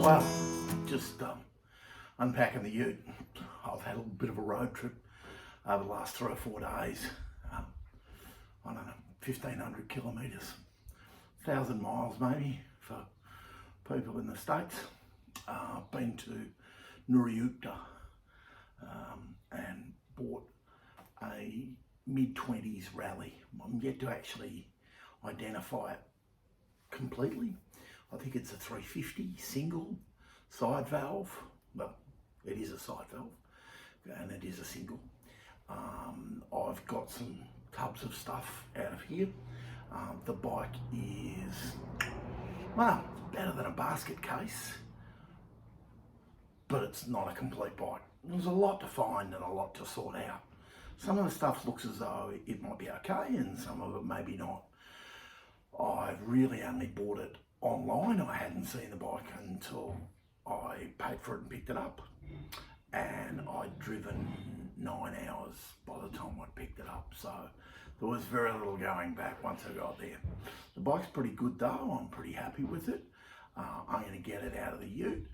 Well, just unpacking the ute. I've had a little bit of a road trip over the last 3 or 4 days. I don't know, 1,500 kilometres, 1,000 miles maybe for people in the States. I've been to Nuriukta and bought a mid-20s Raleigh. I'm yet to actually identify it completely. I think it's a 350 single side valve. Well, it is a side valve and it is a single. I've got some tubs of stuff out of here. The bike is, well, better than a basket case, but it's not a complete bike. There's a lot to find and a lot to sort out. Some of the stuff looks as though it might be okay and some of it maybe not. I've really only bought it online. I hadn't seen the bike until I paid for it and picked it up, and I'd driven 9 hours by the time I picked it up, so there was very little going back once I got there. The bike's pretty good though. I'm pretty happy with it. I'm going to get it out of the ute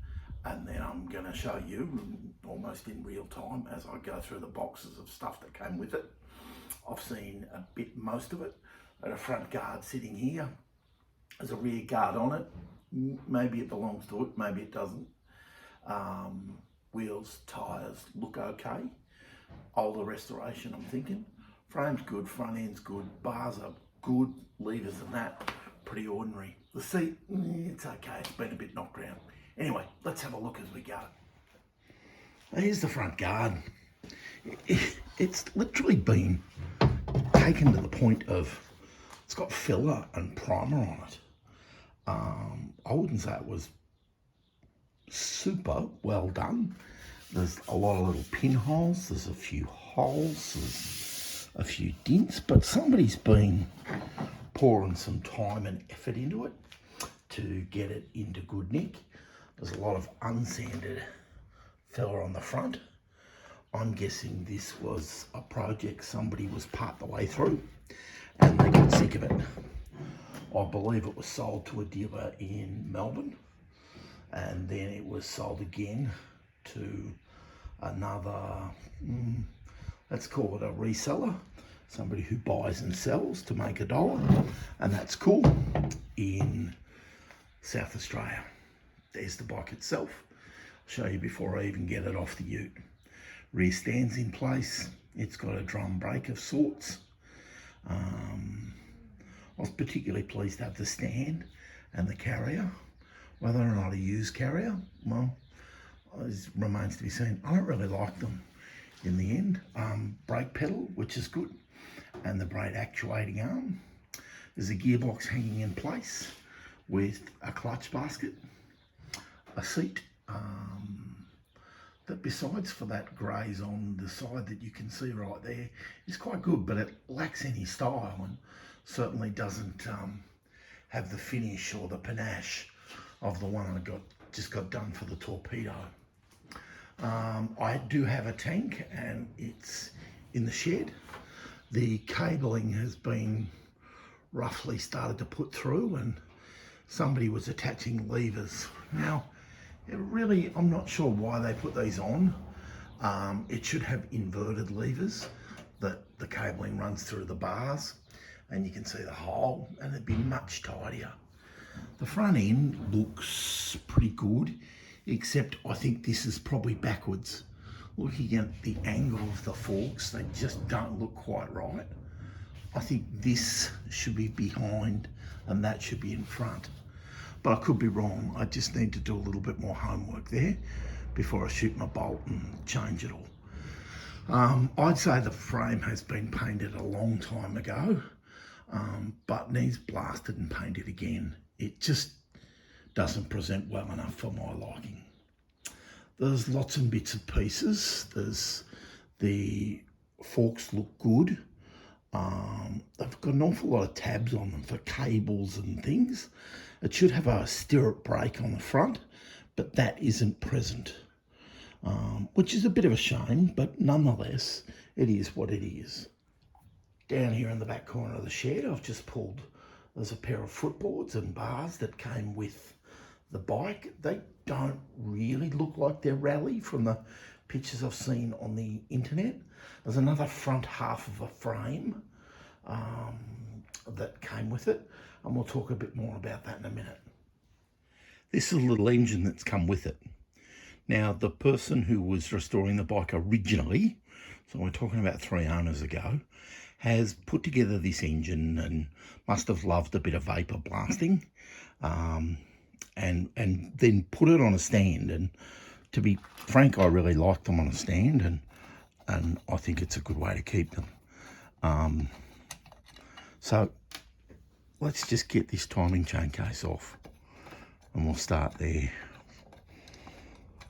and then I'm going to show you almost in real time as I go through the boxes of stuff that came with it. I've seen most of it. Got a front guard sitting here. There's a rear guard on it. Maybe it belongs to it, maybe it doesn't. Wheels, tyres look okay. Older restoration, I'm thinking. Frame's good, front end's good, bars are good, levers and that, pretty ordinary. The seat, it's okay, it's been a bit knocked around. Anyway, let's have a look as we go. Here's the front guard. It's literally been taken to the point of, it's got filler and primer on it. I wouldn't say it was super well done. There's a lot of little pinholes, there's a few holes, there's a few dints, but somebody's been pouring some time and effort into it to get it into good nick. There's a lot of unsanded filler on the front. I'm guessing this was a project somebody was part the way through and they got sick of it. I believe it was sold to a dealer in Melbourne and then it was sold again to another, let's call it a reseller, somebody who buys and sells to make a dollar, and that's cool, in South Australia. There's the bike itself. I'll show you before I even get it off the ute. Rear stand's in place. It's got a drum brake of sorts. I was particularly pleased to have the stand and the carrier. Whether or not a used carrier, well, it remains to be seen. I don't really like them in the end. Brake pedal, which is good, and the brake actuating arm. There's a gearbox hanging in place with a clutch basket, a seat, that besides for that graze on the side that you can see right there is quite good, but it lacks any style and certainly doesn't have the finish or the panache of the one I just got done for the torpedo. I do have a tank and it's in the shed. The cabling has been roughly started to put through and somebody was attaching levers. Now, I'm not sure why they put these on. It should have inverted levers that the cabling runs through the bars and you can see the hole and it'd be much tidier. The front end looks pretty good, except I think this is probably backwards. Looking at the angle of the forks, they just don't look quite right. I think this should be behind and that should be in front. But I could be wrong. I just need to do a little bit more homework there before I shoot my bolt and change it all. I'd say the frame has been painted a long time ago, but needs blasted and painted again. It just doesn't present well enough for my liking. There's lots and bits and pieces. The forks look good. They've got an awful lot of tabs on them for cables and things. It should have a stirrup brake on the front, but that isn't present, which is a bit of a shame, but nonetheless, it is what it is. Down here in the back corner of the shed, I've just pulled, there's a pair of footboards and bars that came with the bike. They don't really look like they're Raleigh from the pictures I've seen on the internet. There's another front half of a frame that came with it, and we'll talk a bit more about that in a minute. This is a little engine that's come with it. Now, the person who was restoring the bike originally, so we're talking about 3 owners ago, has put together this engine and must have loved a bit of vapor blasting, and then put it on a stand. And to be frank, I really like them on a stand, and I think it's a good way to keep them. So let's just get this timing chain case off, and we'll start there.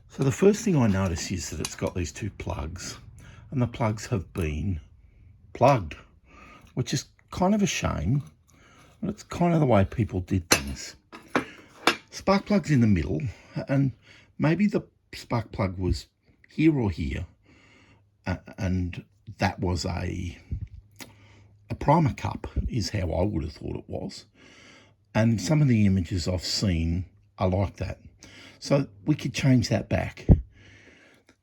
So the first thing I notice is that it's got these 2 plugs, and the plugs have been plugged, which is kind of a shame, but it's kind of the way people did things. Spark plug's in the middle, and maybe the spark plug was here or here, and that was a primer cup is how I would have thought it was. And some of the images I've seen are like that. So we could change that back.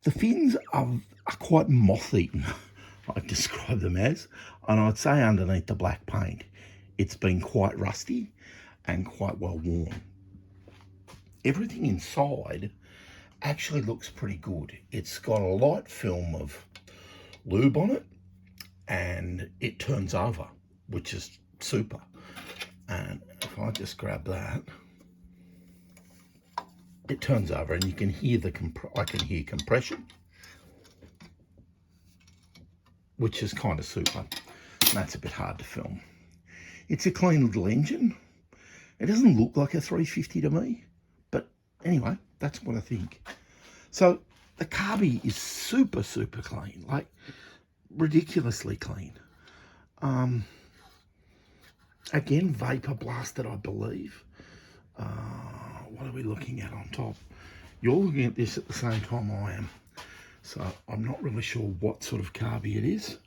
The fins are quite moth-eaten, I'd describe them as, and I'd say underneath the black paint, it's been quite rusty and quite well worn. Everything inside actually looks pretty good. It's got a light film of lube on it, and it turns over, which is super. And if I just grab that, it turns over, and you can hear I can hear compression, which is kind of super. And that's a bit hard to film. It's a clean little engine. It doesn't look like a 350 to me, but anyway, that's what I think. So the carby is super, super clean, like ridiculously clean. Again, vapor blasted, I believe. What are we looking at on top? You're looking at this at the same time I am, so I'm not really sure what sort of carby it is.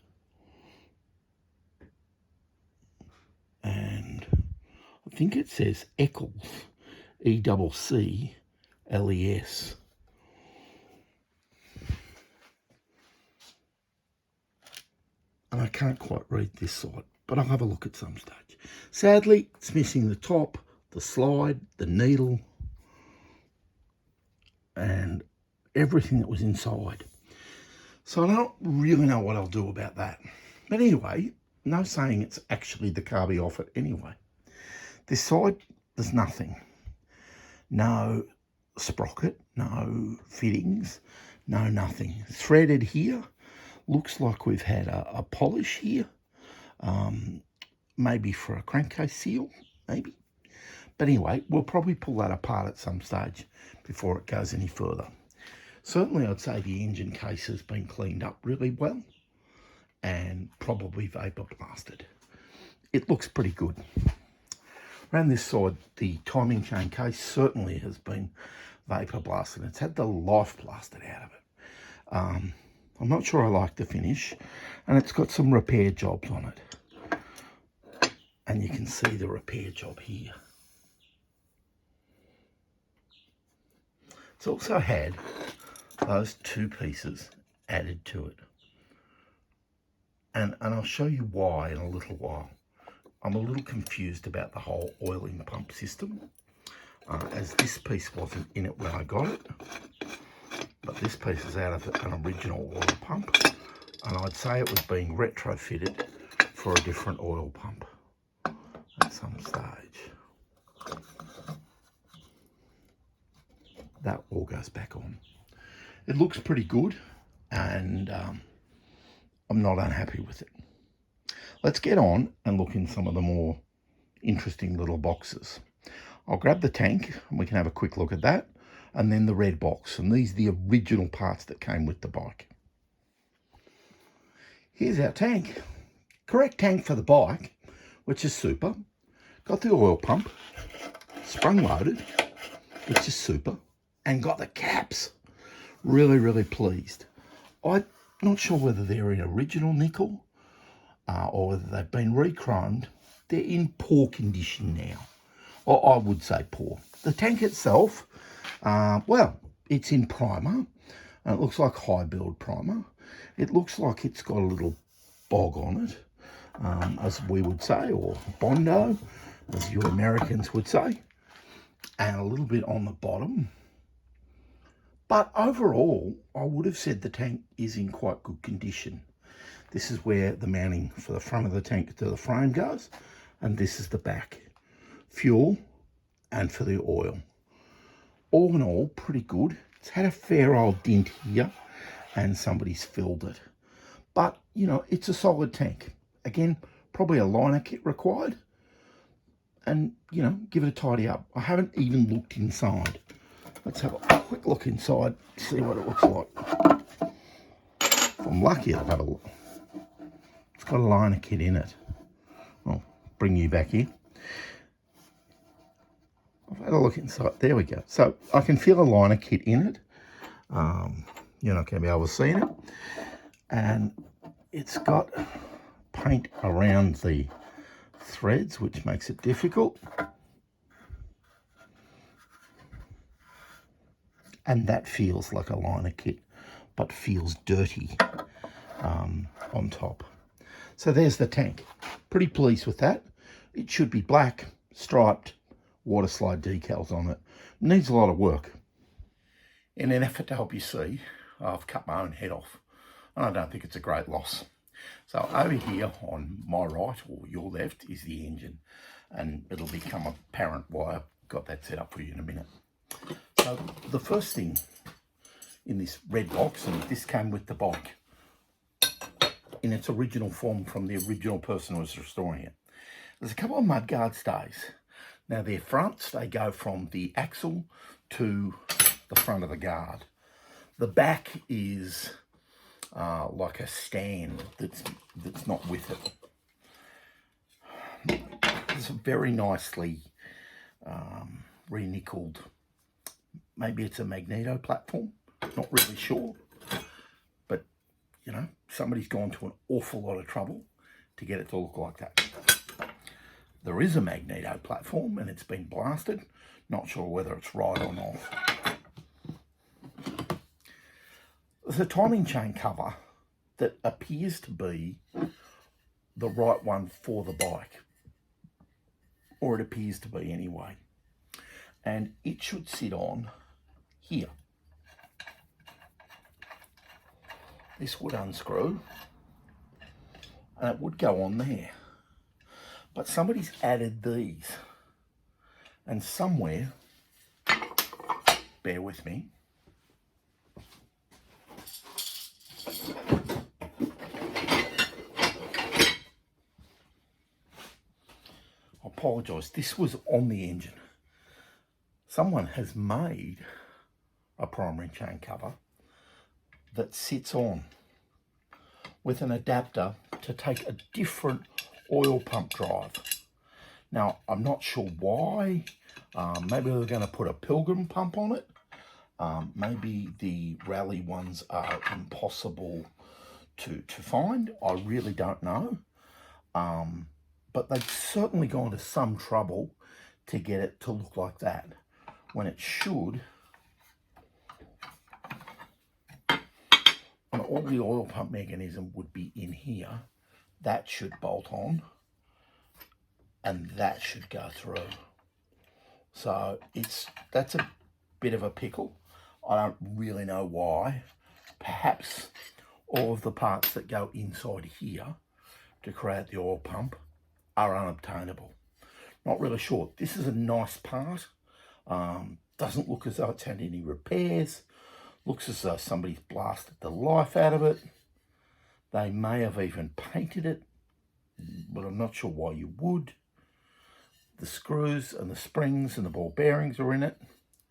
And I think it says Eccles, ECCLES. And I can't quite read this side, but I'll have a look at some stage. Sadly, it's missing the top, the slide, the needle, and everything that was inside. So I don't really know what I'll do about that. But anyway, no saying it's actually the carby off it anyway. This side, there's nothing. No sprocket, no fittings, no nothing. Threaded here. Looks like we've had a polish here, maybe for a crankcase seal, maybe. But anyway, we'll probably pull that apart at some stage before it goes any further. Certainly, I'd say the engine case has been cleaned up really well and probably vapor blasted. It looks pretty good. Around this side, the timing chain case certainly has been vapor blasted. It's had the life blasted out of it. I'm not sure I like the finish, and it's got some repair jobs on it. And you can see the repair job here. It's also had those 2 pieces added to it. And I'll show you why in a little while. I'm a little confused about the whole oiling pump system, as this piece wasn't in it when I got it. But this piece is out of an original oil pump, and I'd say it was being retrofitted for a different oil pump at some stage. That all goes back on. It looks pretty good, and I'm not unhappy with it. Let's get on and look in some of the more interesting little boxes. I'll grab the tank, and we can have a quick look at that. And then the red box, and these are the original parts that came with the bike. Here's our tank. Correct tank for the bike, which is super. Got the oil pump, sprung loaded, which is super, and got the caps. Really, really pleased. I'm not sure whether they're in original nickel or whether they've been re-chromed. They're in poor condition now. Or I would say poor. The tank itself Well, it's in primer, and it looks like high build primer. It looks like it's got a little bog on it, as we would say, or Bondo, as you Americans would say, and a little bit on the bottom. But overall, I would have said the tank is in quite good condition. This is where the mounting for the front of the tank to the frame goes, and this is the back. Fuel and for the oil. All in all, pretty good. It's had a fair old dint here, and somebody's filled it. But, you know, it's a solid tank. Again, probably a liner kit required. And, you know, give it a tidy up. I haven't even looked inside. Let's have a quick look inside, see what it looks like. If I'm lucky, I'll have a look. It's got a liner kit in it. I'll bring you back here. I've had a look inside. There we go. So I can feel a liner kit in it. You're not going to be able to see it. And it's got paint around the threads, which makes it difficult. And that feels like a liner kit, but feels dirty on top. So there's the tank. Pretty pleased with that. It should be black, striped, water slide decals on it. Needs a lot of work. In an effort to help you see, I've cut my own head off, and I don't think it's a great loss. So over here on my right, or your left, is the engine, and it'll become apparent why I've got that set up for you in a minute. So the first thing in this red box, and this came with the bike in its original form from the original person who was restoring it. There's a couple of mudguard stays. Now their fronts, they go from the axle to the front of the guard. The back is like a stand that's not with it. It's a very nicely re-nickeled. Maybe it's a magneto platform, not really sure. But, you know, somebody's gone to an awful lot of trouble to get it to look like that. There is a magneto platform and it's been blasted. Not sure whether it's right or not. There's a timing chain cover that appears to be the right one for the bike. Or it appears to be anyway. And it should sit on here. This would unscrew and it would go on there. But somebody's added these, and somewhere, bear with me, I apologise, this was on the engine. Someone has made a primary chain cover that sits on with an adapter to take a different oil pump drive. Now, I'm not sure why. Maybe they're going to put a Pilgrim pump on it. Maybe the Raleigh ones are impossible to find. I really don't know. But they've certainly gone to some trouble to get it to look like that, when it should, and all the oil pump mechanism would be in here. That should bolt on, and that should go through. So that's a bit of a pickle. I don't really know why. Perhaps all of the parts that go inside here to create the oil pump are unobtainable. Not really sure. This is a nice part. Doesn't look as though it's had any repairs. Looks as though somebody's blasted the life out of it. They may have even painted it, but I'm not sure why you would. The screws and the springs and the ball bearings are in it.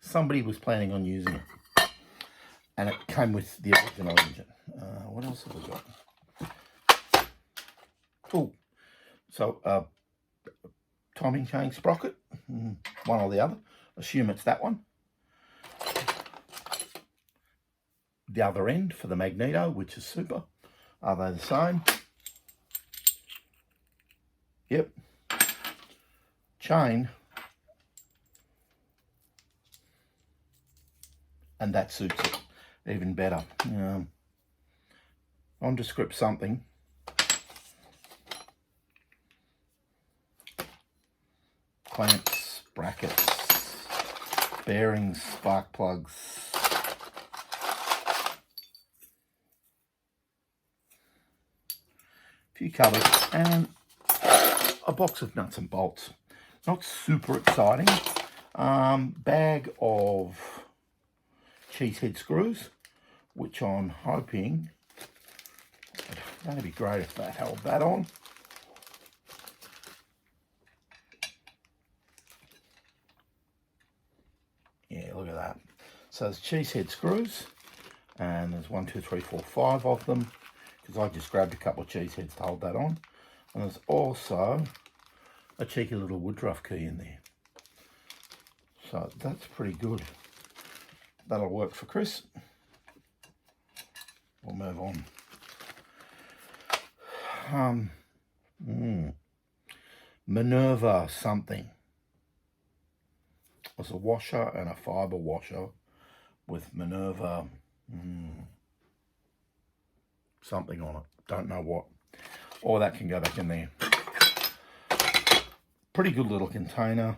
Somebody was planning on using it. And it came with the original engine. What else have we got? Oh, so timing chain sprocket, one or the other. Assume it's that one. The other end for the magneto, which is super. Are they the same? Yep. Chain. and that suits it even better. Nondescript something. Clamps, brackets, bearings, spark plugs. A few covers and a box of nuts and bolts. Not super exciting. Bag of cheesehead screws, which I'm hoping, that'd be great if that held that on. Yeah, look at that. So there's cheesehead screws, and there's 1, 2, 3, 4, 5 of them, because I just grabbed a couple of cheeseheads to hold that on. And there's also a cheeky little woodruff key in there. So that's pretty good. That'll work for Chris. We'll move on. Minerva something. There's a washer and a fibre washer with Minerva something on it. Don't know what. Or that can go back in there. Pretty good little container.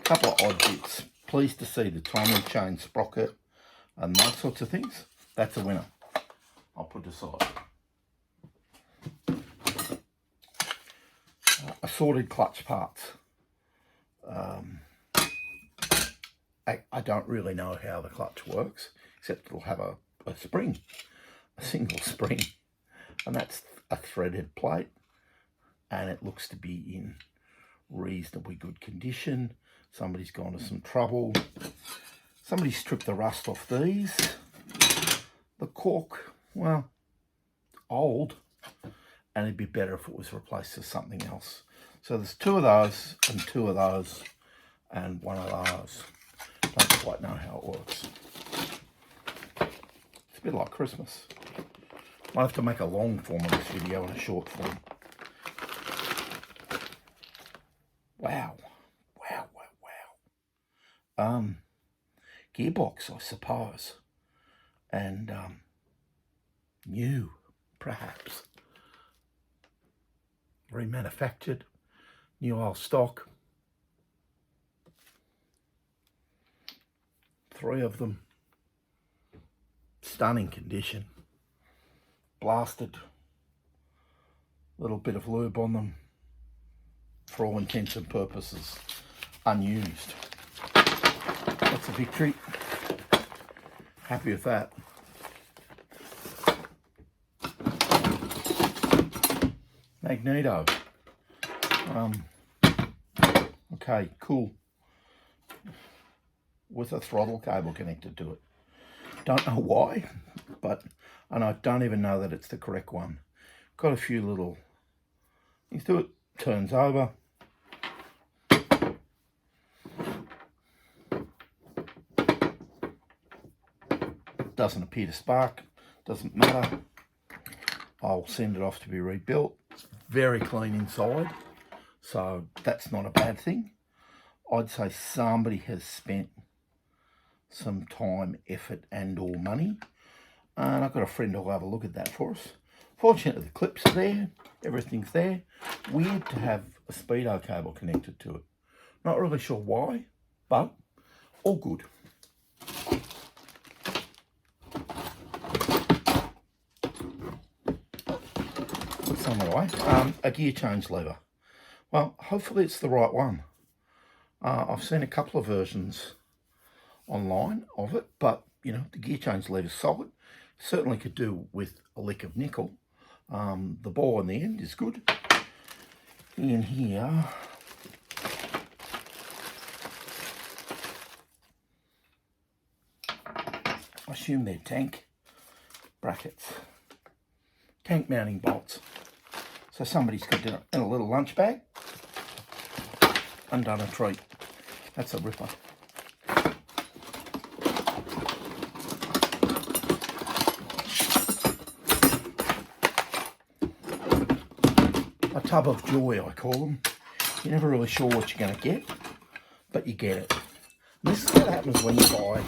Couple of odd bits. Pleased to see the timing chain sprocket and those sorts of things. That's a winner. I'll put this aside. Assorted clutch parts. I don't really know how the clutch works, except it'll have a spring, a single spring, and that's a threaded plate, and it looks to be in reasonably good condition. Somebody's gone to some trouble. Somebody stripped the rust off these. The cork, well, old, and it'd be better if it was replaced with something else. So there's 2 of those and 2 of those and 1 of those. Don't quite know how it works. It's a bit like Christmas. Might have to make a long form of this video and a short form. Wow. Wow, wow, wow. Gearbox, I suppose. And new, perhaps. Remanufactured. New oil stock. 3 of them. Stunning condition. Blasted. Little bit of lube on them. For all intents and purposes, unused. That's a victory. Happy with that. Magneto. Okay, cool. With a throttle cable connected to it. Don't know why, and I don't even know that it's the correct one. Got a few little things to it. Turns over. Doesn't appear to spark. Doesn't matter. I'll send it off to be rebuilt. It's very clean inside, so that's not a bad thing. I'd say somebody has spent some time, effort and or money, and I've got a friend who'll have a look at that for us. Fortunately, the clips are there, everything's there. Weird to have a speedo cable connected to it. Not really sure why, but all good. Put some away. A gear change lever. Well, hopefully it's the right one. I've seen a couple of versions online of it, but you know, the gear change lever is solid. Certainly could do with a lick of nickel. The ball in the end is good. In here, I assume they're tank brackets, tank mounting bolts. So somebody's got it in a little lunch bag and done a treat. That's a ripper. A tub of joy, I call them. You're never really sure what you're going to get, but you get it. And this is what happens when you buy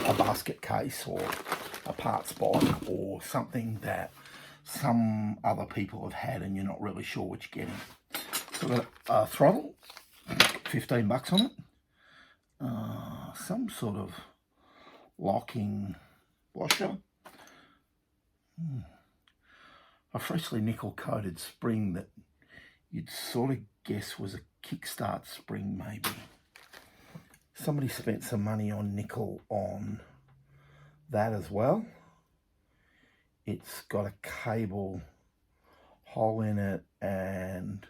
a basket case or a parts bike or something that some other people have had and you're not really sure what you're getting. So I've got a throttle, $15 on it. Some sort of locking washer. A freshly nickel coated spring that you'd sort of guess was a kickstart spring maybe. Somebody spent some money on nickel on that as well. It's got a cable hole in it and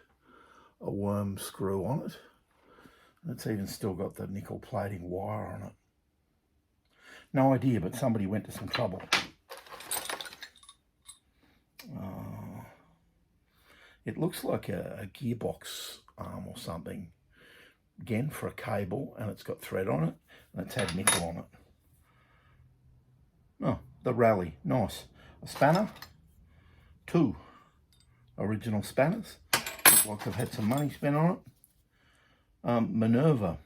a worm screw on it. And it's even still got the nickel plating wire on it. No idea, but somebody went to some trouble. It looks like a gearbox arm or something. Again, for a cable, and it's got thread on it, and it's had nickel on it. Oh, the Raleigh, nice. A spanner, 2 original spanners. Looks like I've had some money spent on it. Minerva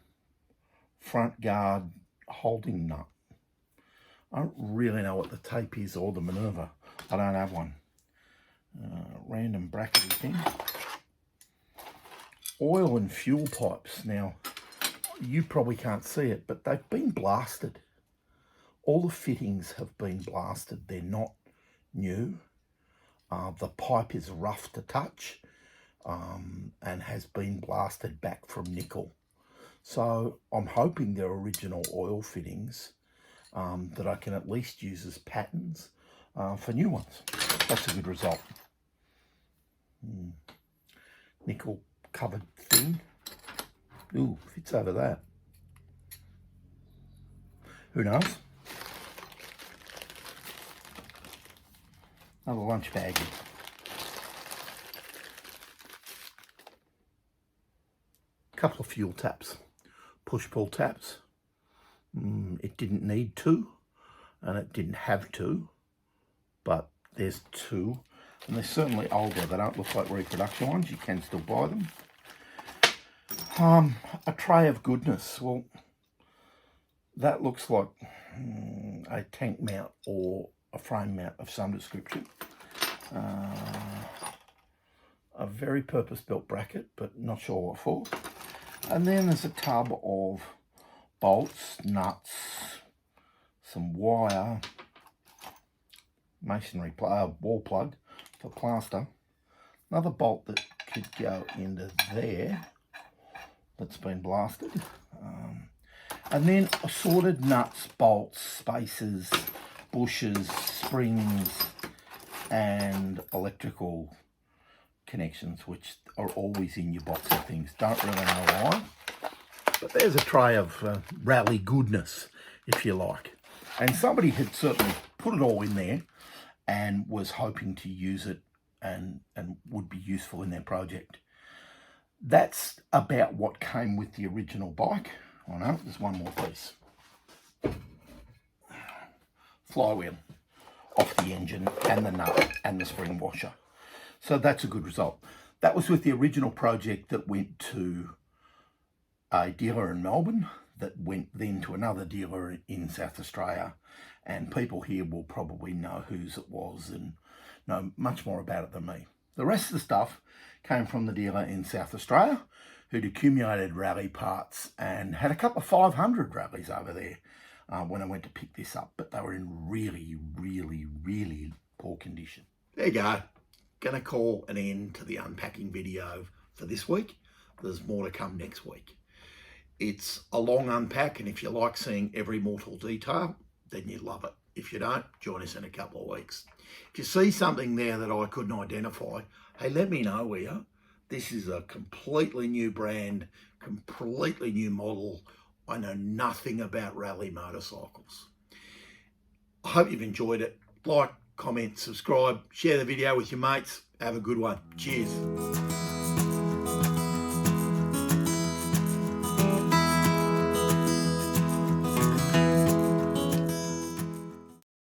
front guard holding nut. I don't really know what the tape is or the Minerva. I don't have one. Random brackety thing. Oil and fuel pipes. Now, you probably can't see it, but they've been blasted. All the fittings have been blasted. They're not new. The pipe is rough to touch and has been blasted back from nickel. So I'm hoping they're original oil fittings that I can at least use as patterns for new ones. That's a good result. Nickel covered thing. Ooh, fits over that. Who knows? Another lunch baggie. Couple of fuel taps. Push-pull taps. It didn't need to, and it didn't have to, but there's 2. And they're certainly older. They don't look like reproduction ones. You can still buy them. A tray of goodness. Well, that looks like a tank mount or a frame mount of some description. A very purpose-built bracket, but not sure what for. And then there's a tub of bolts, nuts, some wire, masonry wall plug for plaster, another bolt that could go into there that's been blasted, and then assorted nuts, bolts, spacers, bushes, springs, and electrical connections, which are always in your box of things. Don't really know why, but there's a tray of Raleigh goodness, if you like. And somebody had certainly put it all in there and was hoping to use it and would be useful in their project. That's about what came with the original bike. Oh no, there's one more piece. Flywheel off the engine and the nut and the spring washer. So that's a good result. That was with the original project that went to a dealer in Melbourne, that went then to another dealer in South Australia, and people here will probably know whose it was and know much more about it than me. The rest of the stuff came from the dealer in South Australia, who'd accumulated Raleigh parts and had a couple of 500 Raleighs over there when I went to pick this up, but they were in really, really, really poor condition. There you go. Gonna call an end to the unpacking video for this week. There's more to come next week. It's a long unpack, and if you like seeing every mortal detail, then you love it. If you don't, join us in a couple of weeks. If you see something there that I couldn't identify, hey, let me know, will you? This is a completely new brand, completely new model. I know nothing about Raleigh motorcycles. I hope you've enjoyed it. Like, comment, subscribe, share the video with your mates. Have a good one. Cheers.